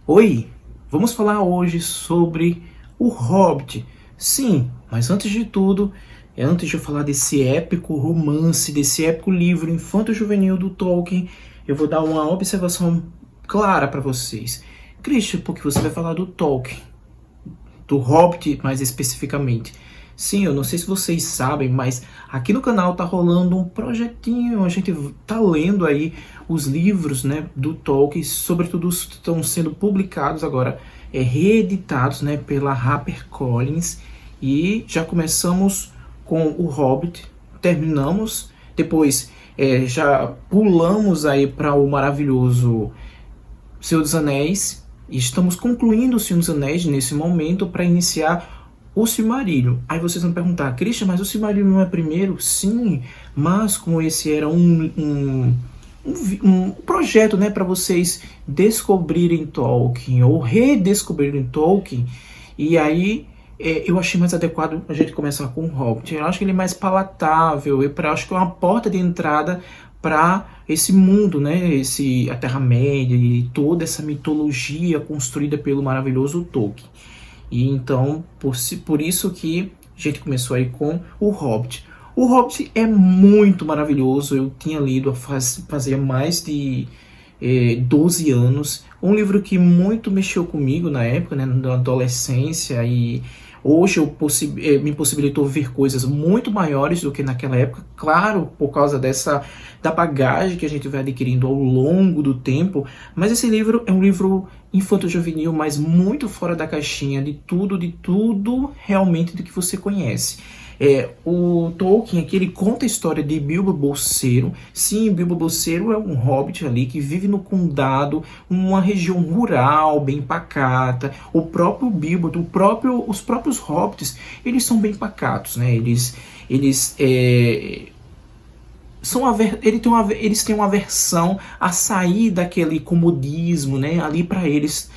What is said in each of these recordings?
Oi, vamos falar hoje sobre O Hobbit. Sim, mas antes de tudo, antes de eu falar desse épico romance, desse épico livro infanto-juvenil do Tolkien, eu vou dar uma observação clara para vocês. Christian, porque você vai falar do Tolkien, do Hobbit mais especificamente. Sim, eu não sei se vocês sabem, mas aqui no canal tá rolando um projetinho, a gente tá lendo aí os livros, né, do Tolkien, sobretudo os que estão sendo publicados agora, reeditados, né, pela HarperCollins, e já começamos com o Hobbit, terminamos, depois já pulamos aí para o maravilhoso Senhor dos Anéis, e estamos concluindo o Senhor dos Anéis nesse momento para iniciar o Silmarillion. Aí vocês vão perguntar, Christian, mas o Silmarillion não é primeiro? Sim, mas como esse era um projeto, né, para vocês descobrirem Tolkien ou redescobrirem Tolkien, e aí eu achei mais adequado a gente começar com o Hobbit. Eu acho que ele é mais palatável, acho que é uma porta de entrada para esse mundo, né, a Terra-média e toda essa mitologia construída pelo maravilhoso Tolkien. E então, por isso que a gente começou aí com o Hobbit. O Hobbit é muito maravilhoso, eu tinha lido fazia mais de 12 anos. Um livro que muito mexeu comigo na época, né, na adolescência, e hoje me possibilitou ver coisas muito maiores do que naquela época, claro, por causa da bagagem que a gente vai adquirindo ao longo do tempo, mas esse livro é um livro infanto-juvenil, mas muito fora da caixinha de tudo realmente do que você conhece. O Tolkien aqui, ele conta a história de Bilbo Bolseiro. Sim, Bilbo Bolseiro é um hobbit ali que vive no condado, uma região rural, bem pacata. O próprio Bilbo, os próprios hobbits, eles são bem pacatos, né? Eles têm uma aversão a sair daquele comodismo, né? Ali para eles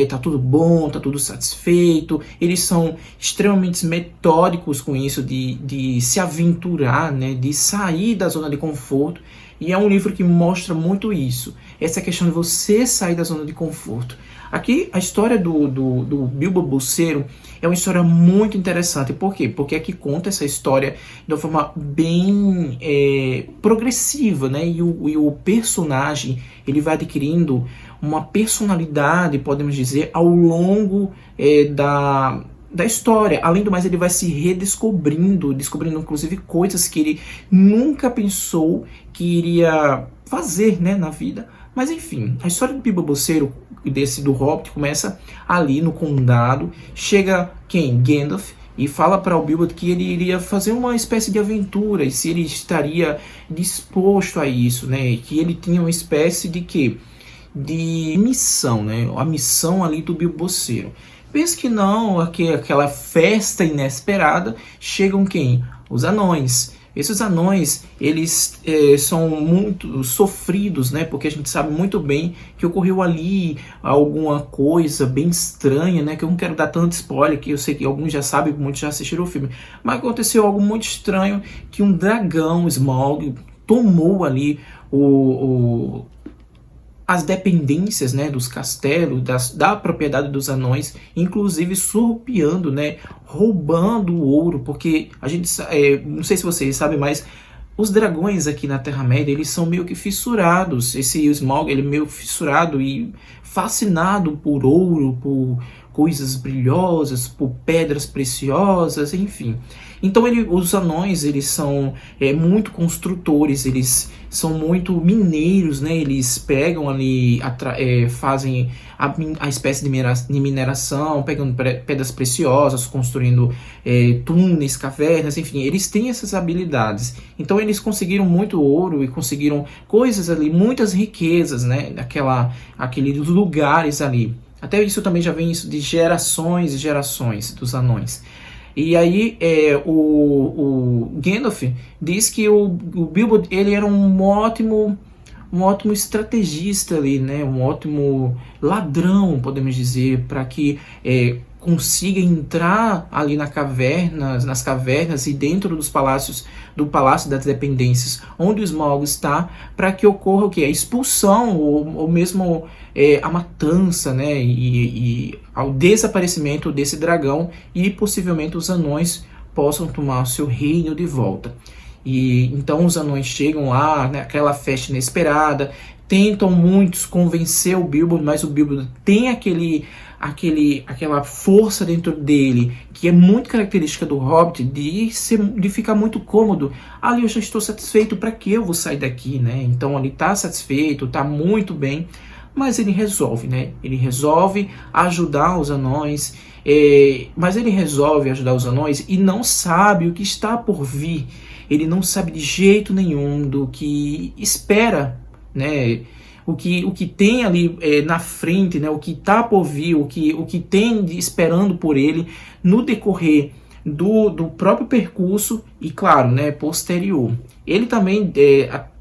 tá tudo bom, tá tudo satisfeito. Eles são extremamente metódicos com isso de se aventurar, né? De sair da zona de conforto. E é um livro que mostra muito isso. Essa questão de você sair da zona de conforto. Aqui, a história do Bilbo Bolseiro é uma história muito interessante. Por quê? Porque aqui conta essa história de uma forma bem progressiva, né? E o personagem, ele vai adquirindo uma personalidade, podemos dizer, ao longo da história. Além do mais, ele vai se redescobrindo, descobrindo inclusive coisas que ele nunca pensou que iria fazer, né, na vida. Mas enfim, a história do Bilbo Bolseiro, do Hobbit, começa ali no condado. Chega quem? Gandalf, e fala para o Bilbo que ele iria fazer uma espécie de aventura, e se ele estaria disposto a isso, né? Que ele tinha uma espécie de missão, né? A missão ali do Bilbo Bolseiro. Pensa que não, aquela festa inesperada, chegam quem? Os anões. Esses anões, eles são muito sofridos, né? Porque a gente sabe muito bem que ocorreu ali alguma coisa bem estranha, né? Que eu não quero dar tanto spoiler, que eu sei que alguns já sabem, muitos já assistiram o filme. Mas aconteceu algo muito estranho, que um dragão Smaug tomou ali as dependências, né, dos castelos, da propriedade dos anões, inclusive surrupiando, né, roubando o ouro, porque a gente, não sei se vocês sabem, mas os dragões aqui na Terra-média, eles são meio que fissurados. Esse Smaug, ele é meio fissurado e fascinado por ouro, por coisas brilhosas, por pedras preciosas, enfim. Então os anões, eles são muito construtores, eles são muito mineiros, né? Eles pegam ali, fazem a espécie de mineração, pegando pedras preciosas, construindo túneis, cavernas, enfim, eles têm essas habilidades. Então eles conseguiram muito ouro e conseguiram coisas ali, muitas riquezas, né? Aqueles lugares ali. Até isso também já vem isso de gerações e gerações dos anões. E aí o Gandalf diz que o Bilbo, ele era um ótimo estrategista ali, né? Um ótimo ladrão, podemos dizer, para que consiga entrar ali nas cavernas e dentro dos palácios, do Palácio das Dependências, onde o Smaug está, para que ocorra o quê? A expulsão ou mesmo a matança, né? E ao desaparecimento desse dragão, e possivelmente os anões possam tomar o seu reino de volta. E então os anões chegam lá, naquela festa inesperada, tentam muitos convencer o Bilbo, mas o Bilbo tem aquela força dentro dele, que é muito característica do Hobbit, de ficar muito cômodo. Ali eu já estou satisfeito, para que eu vou sair daqui, né? Então ele está satisfeito, está muito bem, mas ele resolve, né? Ele resolve ajudar os anões, mas ele resolve ajudar os anões e não sabe o que está por vir. Ele não sabe de jeito nenhum do que espera, né? O que tem ali na frente, né? O que está por vir, o que tem esperando por ele no decorrer do próprio percurso e, claro, né, posterior. Ele também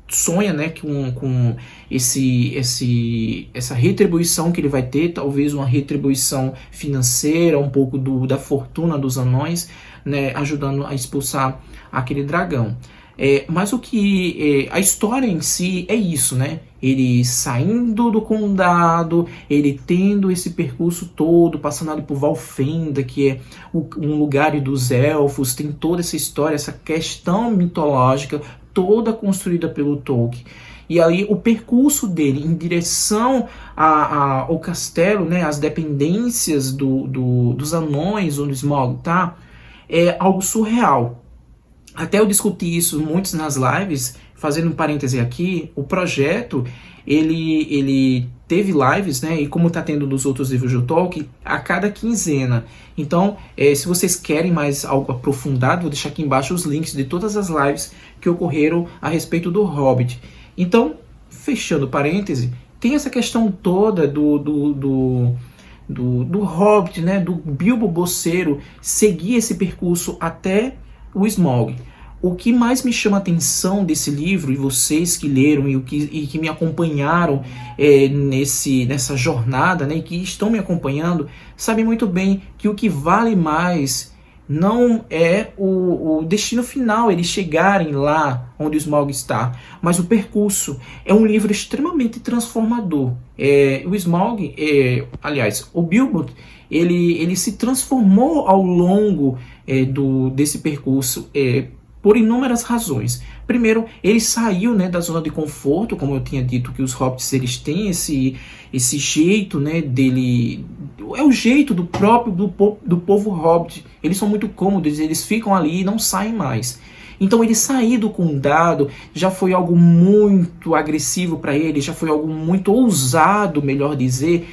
sonha, né, com essa retribuição que ele vai ter, talvez uma retribuição financeira, um pouco da fortuna dos anões, né, ajudando a expulsar aquele dragão. Mas a história em si é isso, né? Ele saindo do condado, ele tendo esse percurso todo, passando ali por Valfenda, que é um lugar dos elfos, tem toda essa história, essa questão mitológica, toda construída pelo Tolkien. E aí o percurso dele em direção ao castelo, né, as dependências dos anões, onde Smaug tá, é algo surreal. Até eu discuti isso muitos nas lives, fazendo um parêntese aqui, o projeto, ele teve lives, né, e como está tendo nos outros livros do Tolkien, a cada quinzena. Então, se vocês querem mais algo aprofundado, vou deixar aqui embaixo os links de todas as lives que ocorreram a respeito do Hobbit. Então, fechando parêntese, tem essa questão toda do Hobbit, né, do Bilbo Bolseiro, seguir esse percurso até o Smaug. O que mais me chama a atenção desse livro, e vocês que leram e que me acompanharam nessa jornada, né, e que estão me acompanhando, sabem muito bem que o que vale mais não é o destino final, eles chegarem lá onde o Smaug está, mas o percurso. É um livro extremamente transformador. O Smaug, aliás, o Bilbo, ele se transformou ao longo desse percurso por inúmeras razões. Primeiro, ele saiu, né, da zona de conforto, como eu tinha dito, que os hobbits eles têm esse jeito, né, dele, é o jeito do povo hobbit. Eles são muito cômodos, eles ficam ali e não saem mais. Então ele sair do condado já foi algo muito agressivo para ele, já foi algo muito ousado, melhor dizer,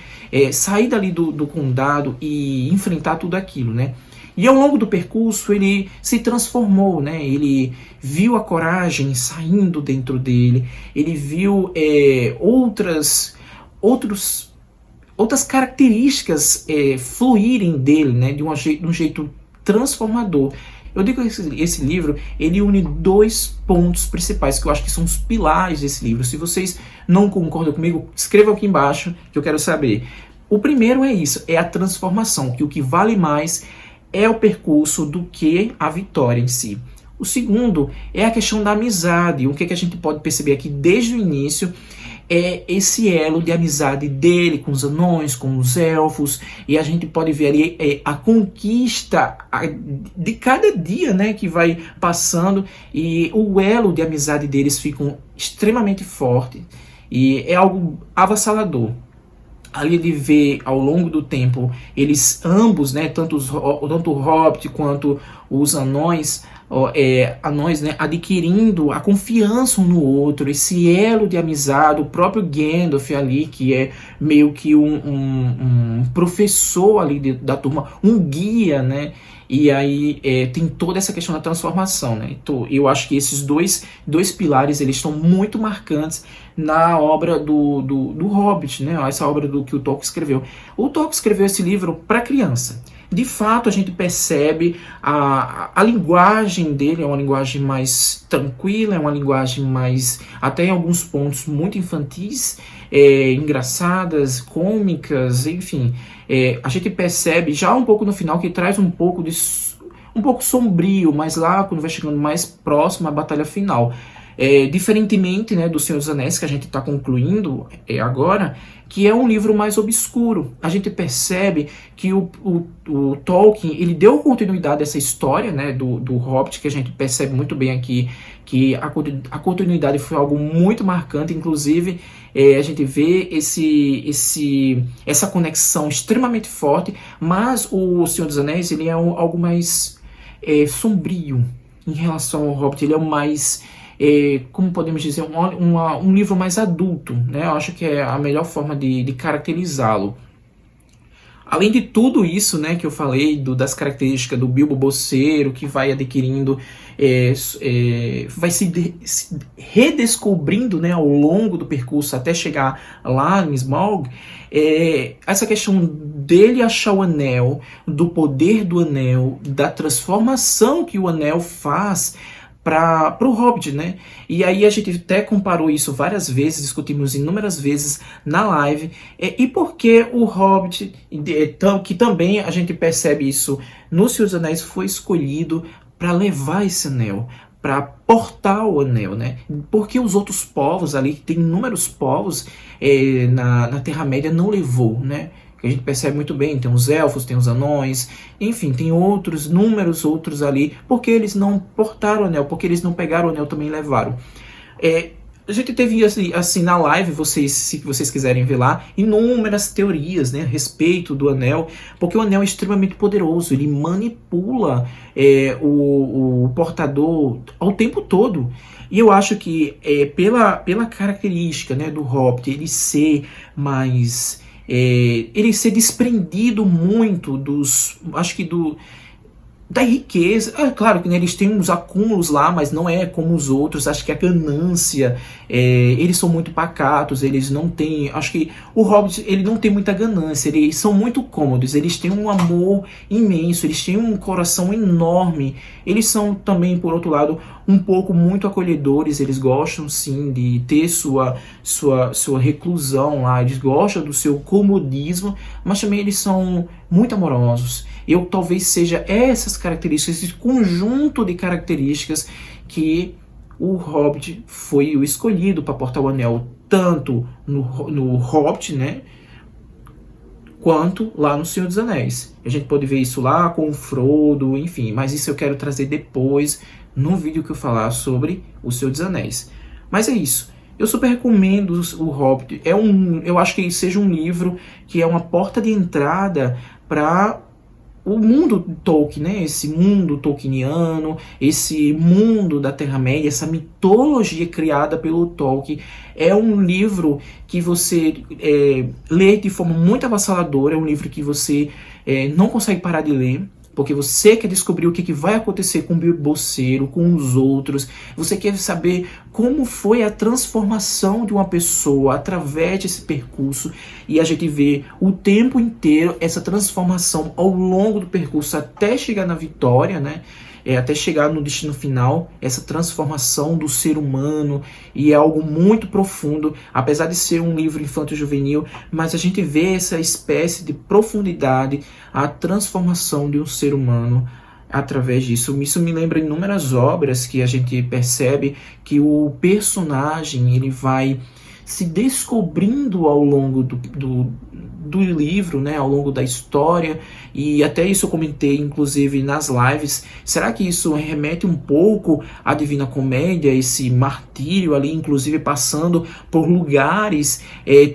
sair dali do condado e enfrentar tudo aquilo, né? E ao longo do percurso ele se transformou, né? Ele viu a coragem saindo dentro dele, ele viu outras características fluírem dele, né? De um jeito transformador. Eu digo que esse livro, ele une dois pontos principais, que eu acho que são os pilares desse livro. Se vocês não concordam comigo, escrevam aqui embaixo, que eu quero saber. O primeiro é isso, é a transformação, que o que vale mais é o percurso do que a vitória em si. O segundo é a questão da amizade. O que a gente pode perceber aqui desde o início é esse elo de amizade dele com os anões, com os elfos, e a gente pode ver ali a conquista de cada dia, né, que vai passando, e o elo de amizade deles fica extremamente forte, e é algo avassalador. Ali ele vê ao longo do tempo, eles ambos, né, tanto o Hobbit quanto os anões, né, adquirindo a confiança um no outro, esse elo de amizade, o próprio Gandalf ali, que é meio que um professor ali da turma, um guia, né, e aí tem toda essa questão da transformação, né? Então, eu acho que esses dois pilares, eles estão muito marcantes na obra do Hobbit, né? Essa obra que o Tolkien escreveu. O Tolkien escreveu esse livro para criança. de fato a gente percebe a linguagem dele é uma linguagem mais tranquila, é uma linguagem mais, até em alguns pontos, muito infantis, engraçadas, cômicas, enfim. A gente percebe já um pouco no final que traz um pouco sombrio, mas lá quando vai chegando mais próximo à batalha final. Diferentemente, né, do Senhor dos Anéis, que a gente está concluindo agora, que é um livro mais obscuro. A gente percebe que o Tolkien, ele deu continuidade a essa história, né, do Hobbit, que a gente percebe muito bem aqui, que a continuidade foi algo muito marcante. Inclusive, a gente vê essa conexão extremamente forte, mas o Senhor dos Anéis, ele é algo mais sombrio em relação ao Hobbit. Ele é o mais... como podemos dizer, um livro mais adulto, né? Eu acho que é a melhor forma de caracterizá-lo. Além de tudo isso, né, que eu falei, das características do Bilbo Bolseiro, que vai adquirindo, vai se redescobrindo, né, ao longo do percurso até chegar lá em Smaug, essa questão dele achar o anel, do poder do anel, da transformação que o anel faz para o Hobbit, né? E aí a gente até comparou isso várias vezes, discutimos inúmeras vezes na live. E por que o Hobbit, que também a gente percebe isso no Senhor dos Anéis, foi escolhido para levar esse anel, para portar o anel, né? Porque os outros povos ali, tem inúmeros povos na Terra-média, não levou, né? Que a gente percebe muito bem, tem os elfos, tem os anões, enfim, tem inúmeros outros ali, porque eles não portaram o anel, porque eles não pegaram o anel, também levaram. A gente teve, assim, na live, se vocês quiserem ver lá, inúmeras teorias, né, a respeito do anel, porque o anel é extremamente poderoso, ele manipula o portador ao tempo todo. E eu acho que pela característica, né, do Hobbit, ele ser mais... ele ser desprendido muito da riqueza. Claro que, né, eles têm uns acúmulos lá, mas não é como os outros. Acho que a ganância, eles são muito pacatos, eles não têm... Acho que o Hobbit, ele não tem muita ganância, eles são muito cômodos, eles têm um amor imenso, eles têm um coração enorme. Eles são também, por outro lado, um pouco muito acolhedores, eles gostam sim de ter sua reclusão lá, eles gostam do seu comodismo, mas também eles são muito amorosos. Talvez seja essas características, esse conjunto de características que o Hobbit foi o escolhido para portar o anel, tanto no Hobbit, né, quanto lá no Senhor dos Anéis. A gente pode ver isso lá com o Frodo, enfim, mas isso eu quero trazer depois, no vídeo que eu falar sobre o Senhor dos Anéis. Mas é isso. Eu super recomendo o Hobbit. Eu acho que seja um livro que é uma porta de entrada para o mundo Tolkien, né? Esse mundo tolkieniano, esse mundo da Terra-média, essa mitologia criada pelo Tolkien. É um livro que você lê de forma muito avassaladora, é um livro que você não consegue parar de ler, porque você quer descobrir o que vai acontecer com o Bilbo Bolseiro, com os outros. Você quer saber como foi a transformação de uma pessoa através desse percurso. E a gente vê o tempo inteiro essa transformação ao longo do percurso até chegar na vitória, né? Até chegar no destino final, essa transformação do ser humano, e é algo muito profundo, apesar de ser um livro infanto-juvenil, mas a gente vê essa espécie de profundidade, a transformação de um ser humano através disso. Isso me lembra inúmeras obras que a gente percebe que o personagem ele vai se descobrindo ao longo do livro, né, ao longo da história, e até isso eu comentei inclusive nas lives. Será que isso remete um pouco à Divina Comédia, esse martírio ali, inclusive passando por lugares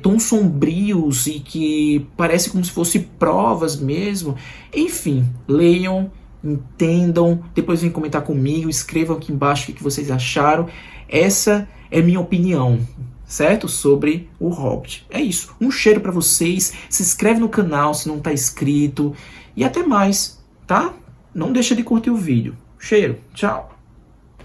tão sombrios e que parece como se fossem provas mesmo? Enfim, leiam, entendam, depois vem comentar comigo, escrevam aqui embaixo o que vocês acharam. Essa é minha opinião, certo? Sobre o Hobbit. É isso. Um cheiro pra vocês. Se inscreve no canal se não tá inscrito. E até mais, tá? Não deixa de curtir o vídeo. Cheiro. Tchau.